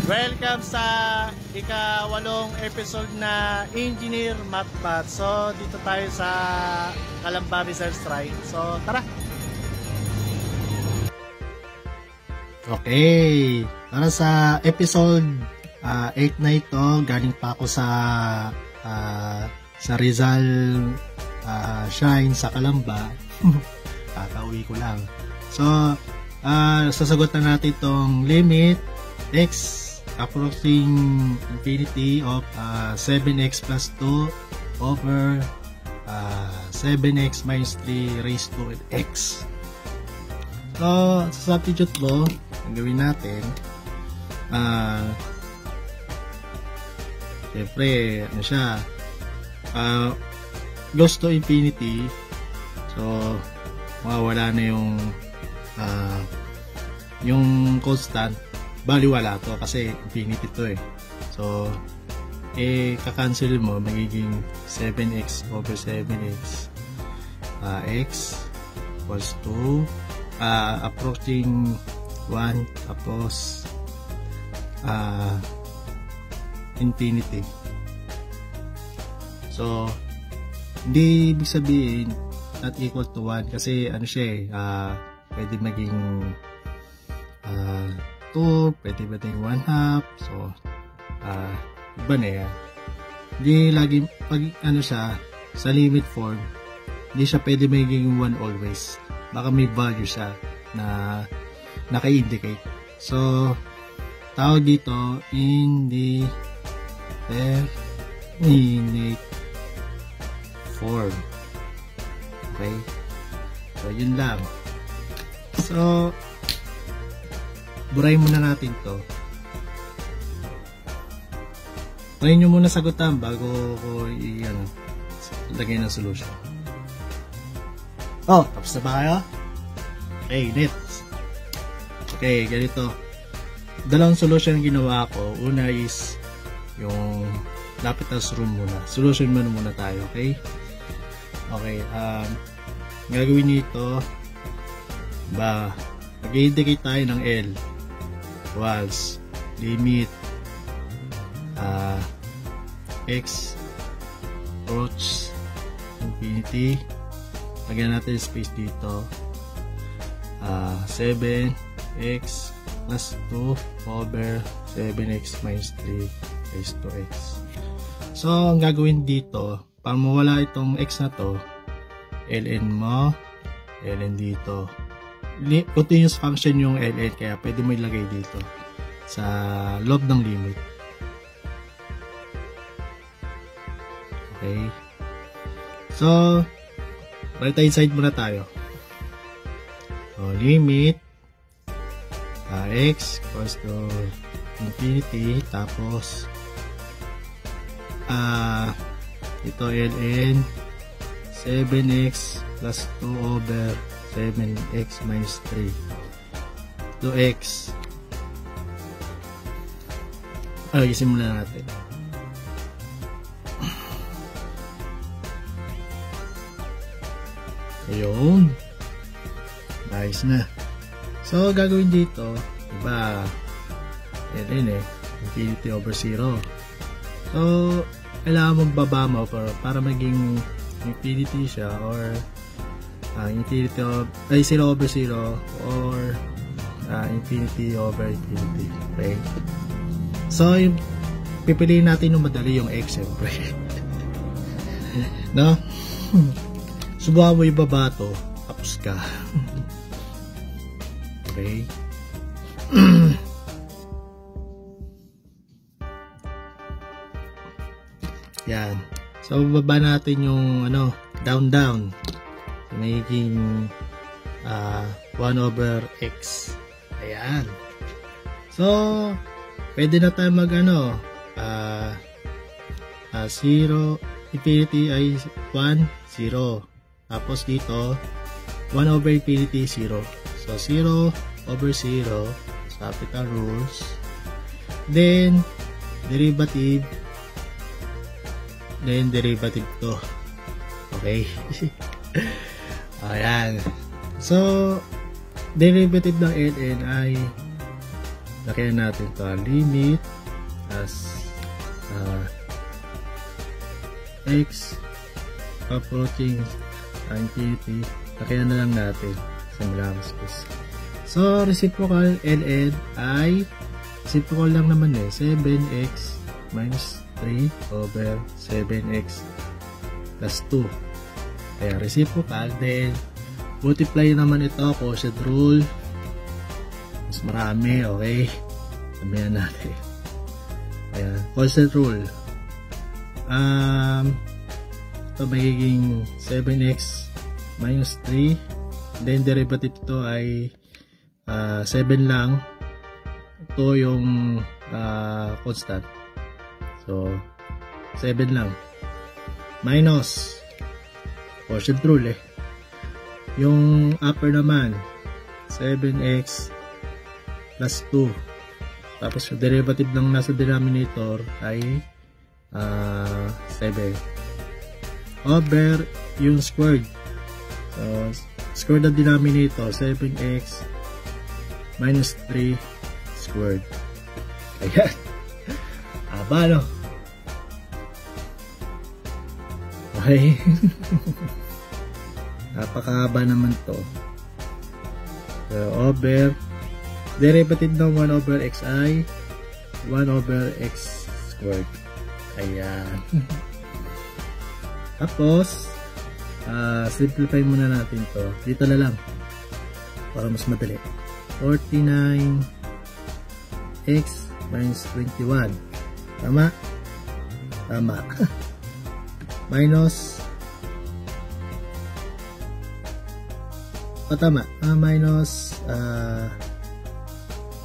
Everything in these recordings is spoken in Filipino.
Welcome sa ika-8 episode na Engineer Mathbat. So, dito tayo sa Calamba Research Shrine. So, tara! Okay, para sa episode 8 na ito, galing pa ako sa Rizal Shrine sa Calamba. Kakauwi ko lang. So, sasagutan natin itong limit x approaching infinity of 7x plus 2 over 7x minus 3 raised to x. So, sa substitute mo, ang gawin natin, siyempre, ano siya, goes to infinity. So, mawawala na yung constant. Bali wala to kasi infinity to eh. So, kakancel mo, magiging 7x over 7x x equals to approaching 1 tapos infinity. So, hindi ibig sabihin not equal to 1 kasi ano siya eh, pwede maging 2, pwede ba tayong 1/2. So, iba na yan. Hindi lagi, pag ano siya, sa limit form, hindi siya pwede magiging 1 always. Baka may value siya na naka-indicate. So, tawag dito, indeterminate form. Okay? So, yun lang. So, burahin muna natin to. Try nyo muna sagutan bago ko lagay ng solution. Oh, tapos na ba kayo? Okay, next. Okay, ganito. Dalawang solution ang ginawa ko. Una is yung L'Hopital's room muna. Solution muna tayo, okay? Okay, gagawin nito mag-indicate tayo ng L. Was limit x approach infinity, lagyan natin space dito, 7x plus 2 over 7x minus 3 raised to x. So ang gagawin dito, para mawala itong x na to, ln mo, ln dito, continuous function yung ln, kaya pwede mo ilagay dito sa loob ng limit. Okay, so right hand side muna tayo. So limit x equals to infinity, tapos ito ln 7x plus 2 over 7x minus 3 to x. Isimulan natin. Ayun, nice na. So gagawin dito, diba, ln infinity over 0. So kailangan mong baba mo para maging infinity siya, or infinity of 0 over 0 or infinity over infinity. Okay, so yung pipiliin natin yung madali, yung x siyempre. No? Subukan mo yung baba to, tapos ka. Okay. Yan. So baba natin yung down. So, magiging 1 over x. Ayan. So pwede na tayo mag 0, infinity ay 1, 0. Tapos dito 1 over infinity 0. So 0 over 0, capital rules. Then derivative, to. Okay. Ayan. So derivative ng ln ay Lagyan natin to limit as x approaching infinity. Lagyan na lang natin sa blank space. So reciprocal ln ay reciprocal lang naman 7x minus 3 over 7x plus 2. Kaya reciprocal, then multiply naman ito quotient rule. Mas marami, okay? Sabihan natin. Ayan, quotient rule. Ito magiging 7x minus 3. Then derivative ito ay 7 lang. Ito yung constant. So 7 lang. Minus quotient rule Yung upper naman 7x plus 2. Tapos yung derivative lang nasa denominator ay 7 over yung squared. So squared ng denominator 7x minus 3 squared. Ayan. Haba, no? Okay. Napakahaba naman to. So over derivative ng 1 over x ay 1 over x squared. Ayan. Tapos simplify muna natin to. Dito na lang para mas madali. 49x minus 21. Tama? Tama. Minus tama. Minus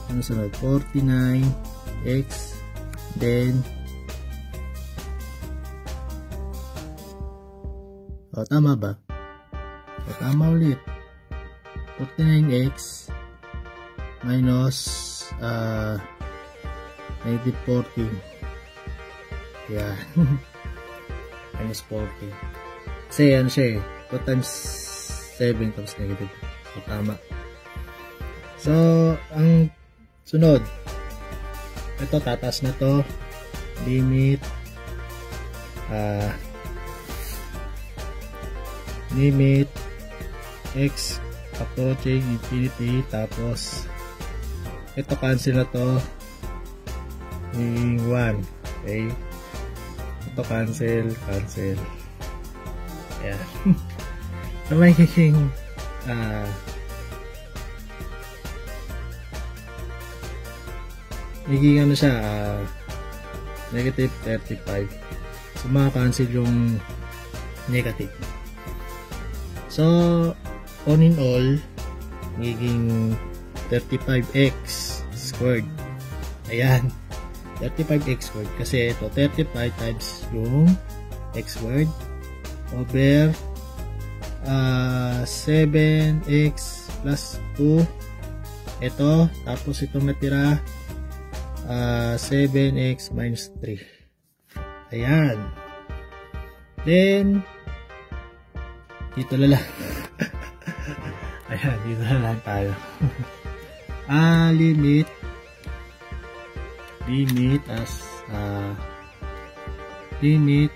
ano sunod? 49x then tama ba? Tama ulit. 49x minus negative 14. Yan. Minus 40. Kasi ano siya 2 times 7 times negative. So tama. So ang sunod, ito tataas na to, limit limit x approaching infinity, tapos ito cancel na to yung 1. Okay, ito cancel. Ayan. So magiging ano siya, negative 35. So maka-cancel yung negative. So all in all magiging 35x squared. Ayan, 35x squared kasi ito 35 times yung x squared over 7x plus 2 ito, tapos itong natira 7x minus 3. Ayan, then dito na lang. Ayan, dito na lang tayo. Limit as limit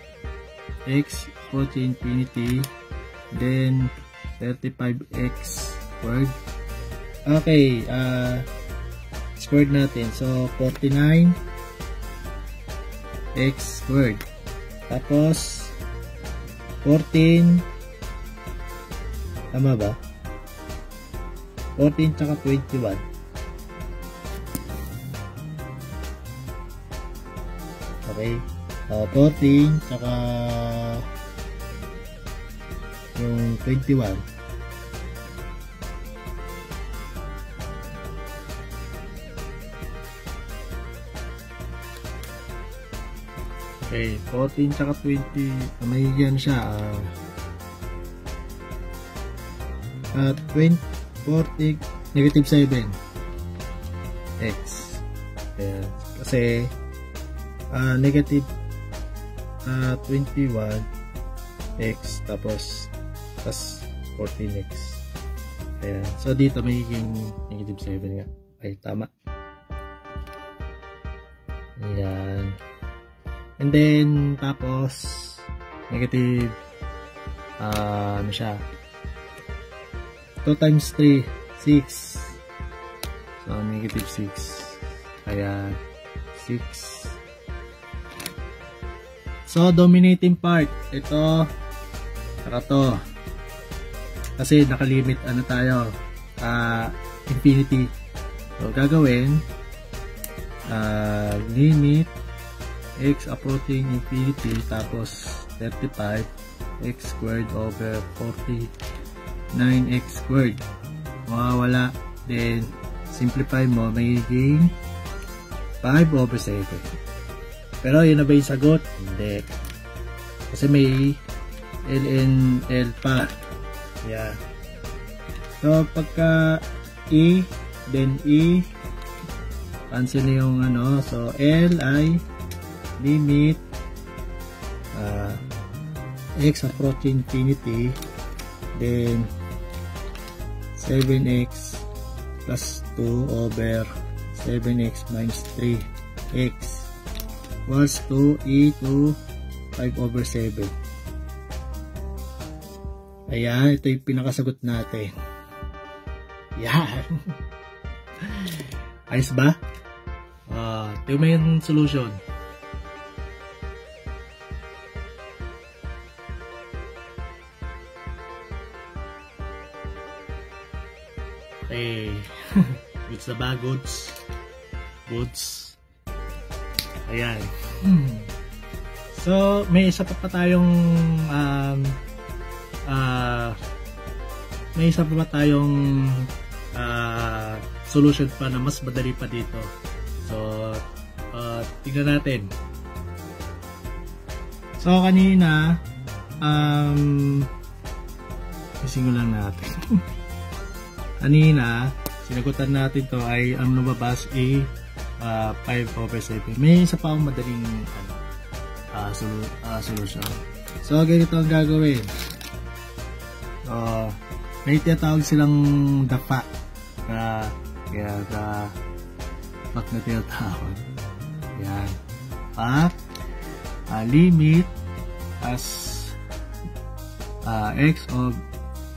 x approaching infinity, then 35x squared. Okay, squared natin. So 49x squared. Tapos 14, tama ba? 14 tsaka 21. Okay. 14 tsaka yung 21. Okay, 14 tsaka 20, may yan siya. 20, 40, negative 7 x. Ayan. Kasi negative 21 x tapos plus 14x. Ayan. So dito magiging negative 7 nga. Ay, tama. Ayan. And then, tapos, negative, ano siya, 2 times 3, 6. So, negative 6. Kaya, 6. So, dominating part, ito, saka to. Kasi, nakalimit, ano tayo, infinity. So, gagawin, limit, x approaching infinity, tapos 35 x squared over 49x squared. Mawawala. Then, simplify mo, magiging 5 over 7. Pero, yun na ba yung sagot? Hindi. Kasi may ln l pa. Yeah. So, pagka e, then e, cancel yung ano. So, l ay limit x approaching infinity, then 7x plus 2 over 7x minus 3x equals to e to 5 over 7. Ayan, ito yung pinakasagot natin. Yan. Ayos ba? Ito yung solution. Okay. Goods na ba? Goods. Goods. Ayan. So, may isa pa tayong solution pa na mas madali pa dito. So, tingnan natin. So, kanina isimulan natin. Kanina, sinagutan natin to ay ang lumabas ay 5 over 7. May isa pa akong madaling solution. So, ganito ang gagawin. May tinatawag silang dapa. Kaya back na tinatawag. Yan. Limit as x of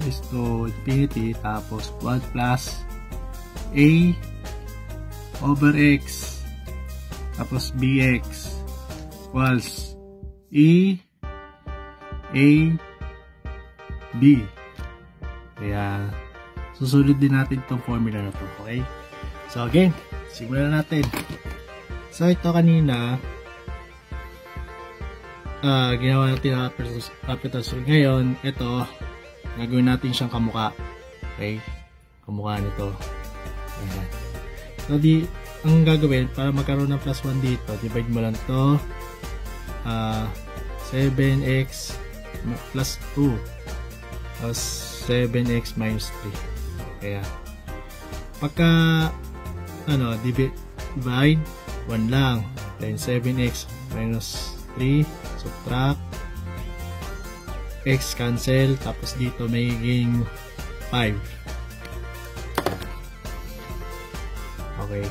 is to infinity, tapos 1 plus a over x, tapos bx equals e a b. Kaya susunod din natin itong formula na to. Okay, so again, simulan natin. So ito kanina ginawa natin ang capital. So ngayon ito gagawin natin siyang kamukha. Okay? Kamukha nito. Ayan. So, ang gagawin, para magkaroon ng plus 1 dito, divide mo lang to 7x plus 2 plus 7x minus 3. Kaya, pagka divide 1 lang, then 7x minus 3, subtract x, cancel, tapos dito magiging 5. Okay.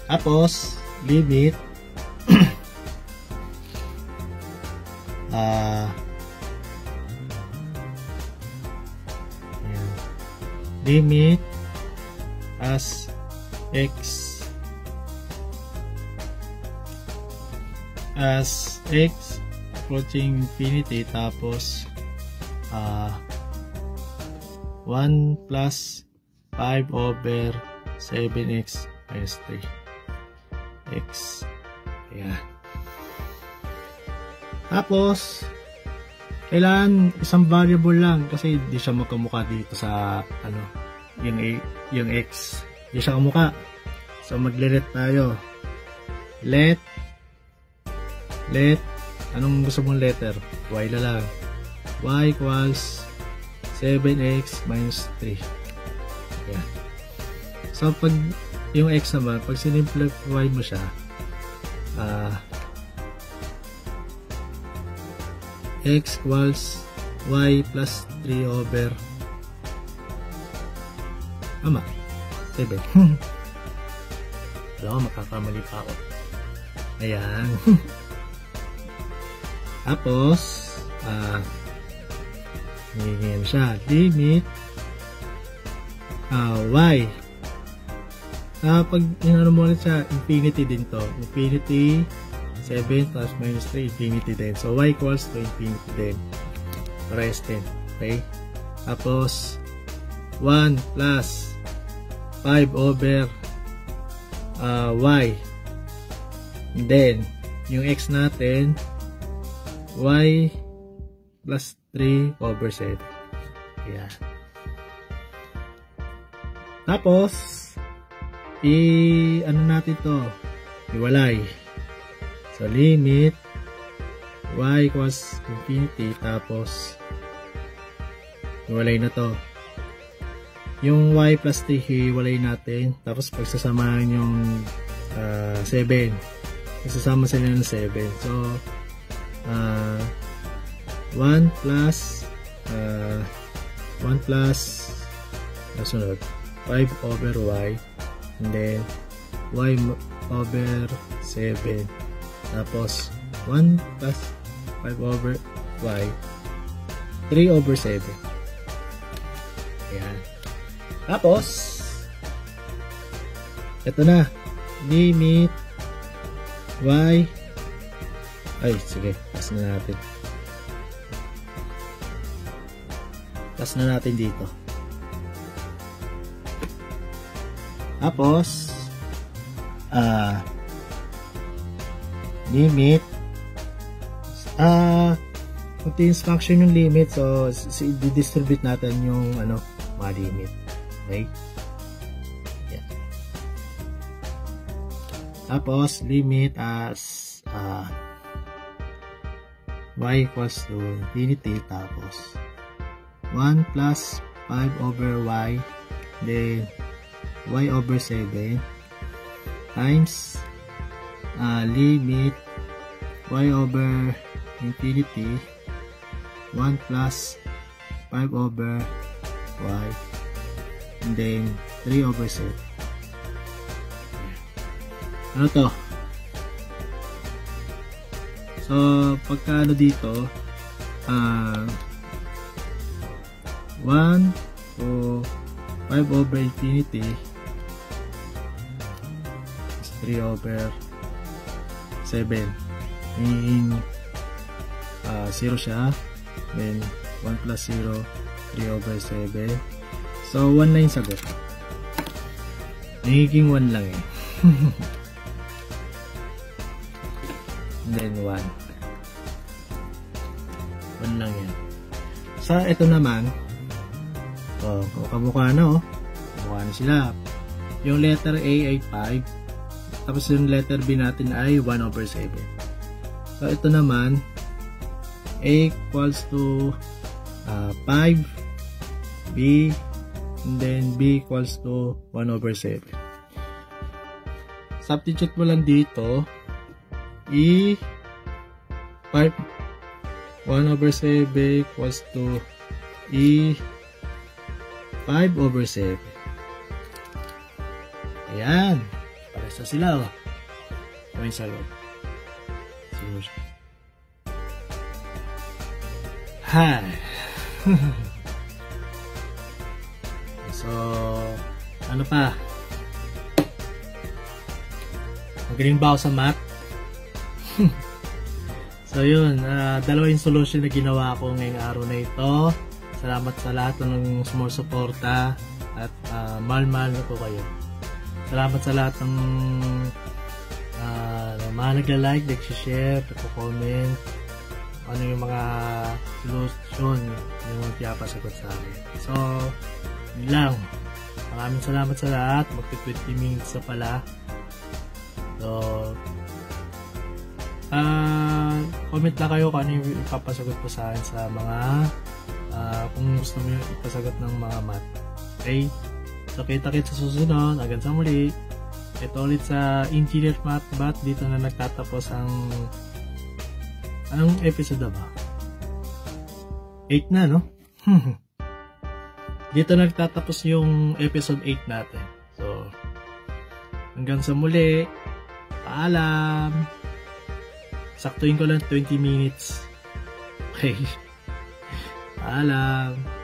Tapos limit limit as x approaching infinity, tapos 1 plus 5 over 7x minus 3x. Ayan. Tapos kailangan isang variable lang kasi hindi siya magkamukha dito sa yung x. Hindi siya kamukha. So magle-let tayo. Let anong gusto mong letter? Y na lang. Y equals 7x minus 3. Ayan. So pag yung x naman, pag sinimplify mo siya, x equals y plus 3 over positive eh. Alam ko, makakamali pa ako. Ayan. Tapos, ngayon siya, limit y. Pag inano mo ulit siya, infinity din to. Infinity, 7 plus minus 3, infinity din. So, y equals to infinity din. Parehas din. Okay? Tapos, 1 plus 5 over y. And then, yung x natin, y plus 3 over 7. Ayan. Tapos, ano natin to? Iwalay. So, limit y equals infinity. Tapos, iwalay na to. Yung y plus 3, hiwalay natin. Tapos, pagsasamahan yung 7. Pagsasama sila ng 7. So, 1 plus nasunod 5 over y, and then y over 7, tapos 1 plus 5 over y, 3 over 7. Ayan. Tapos ito na, limit y, sige, pass na natin. Pass na natin dito. Tapos, limit, continuous function yung limit, so i-distribute natin yung mga limit. Okay? Yeah. Tapos, limit as y equals to infinity, tapos 1 plus 5 over y, then y over 7 times limit y over infinity 1 plus 5 over y, and then 3 over 7. Ano to? So, pagka dito 1 to 5 over infinity is 3 over 7. In 0 siya, then 1 plus 0, 3 over 7. So 1 na yung sagot. Nagiging 1 lang eh. And then 1 lang yan. Sa ito naman, kamukha na kamukha na sila. Yung letter A ay 5, tapos yung letter B natin ay 1 over 7. So ito naman, A equals to 5, B, and then B equals to 1 over 7. Substitute mo lang dito, E 5, 1 over 7 equals to E 5 over 7. Ayan. Pares na sila May sagot. Siguro siya. Hi. So, ano pa? Magaling ba ako sa math? So yun, dalawa yung solution na ginawa ko ngayong araw na ito. Salamat sa lahat ng sumusuporta at mahal-mahal na po kayo. Salamat sa lahat ng mga nagla-like, nag-share, nag-comment, ano yung mga solution yung piyapasagot sa akin. So, yun lang. Maraming salamat sa lahat. Magti-20 minutes na pala. So, comment lang kayo kung ano yung ipapasagot po sa akin sa mga kung gusto mo yung ipasagot ng mga math. Okay? So, kita-kits sa susunod. Hanggang sa muli. Ito ulit sa Engineer Math Bat. Dito na nagtatapos ang anong episode na ba? 8 na, no? Dito nagtatapos yung episode 8 natin. So, Hanggang sa muli. Paalam. Saktuin ko lang 20 minutes. Okay. Paalam.